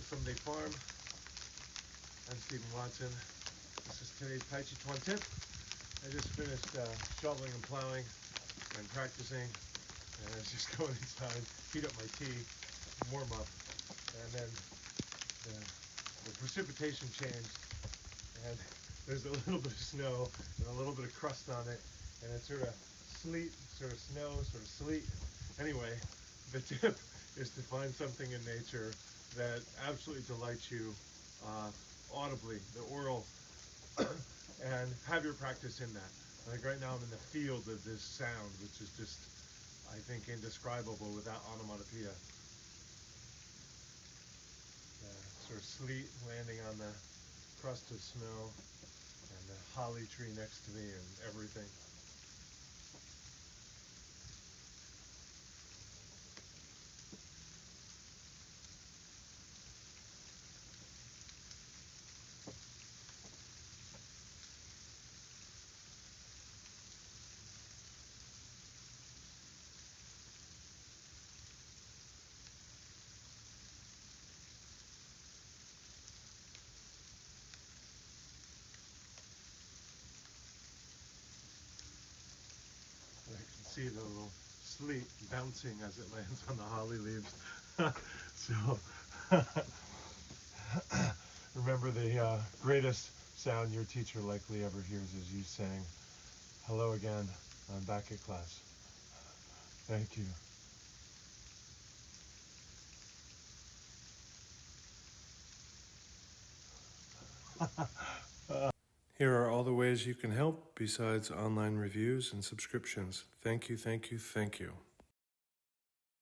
to Someday Farm. I'm Stephen Watson. This is today's Tàijíquán Tip. I just finished shoveling and plowing and practicing, and I was just going inside, heat up my tea, warm up, and then the precipitation changed, and there's a little bit of snow and a little bit of crust on it, and it's sort of sleet, sort of snow, sort of sleet. Anyway, the tip is to find something in nature that absolutely delights you audibly, the oral, and have your practice in that. Like right now I'm in the field of this sound, which is just, I think, indescribable without onomatopoeia. Sort of sleet landing on the crust of snow, and the holly tree next to me and everything. I can see the little sleet bouncing as it lands on the holly leaves. So remember, the greatest sound your teacher likely ever hears is you saying, "Hello again, I'm back at class. Thank you." Here are all the ways you can help besides online reviews and subscriptions. Thank you, thank you, thank you.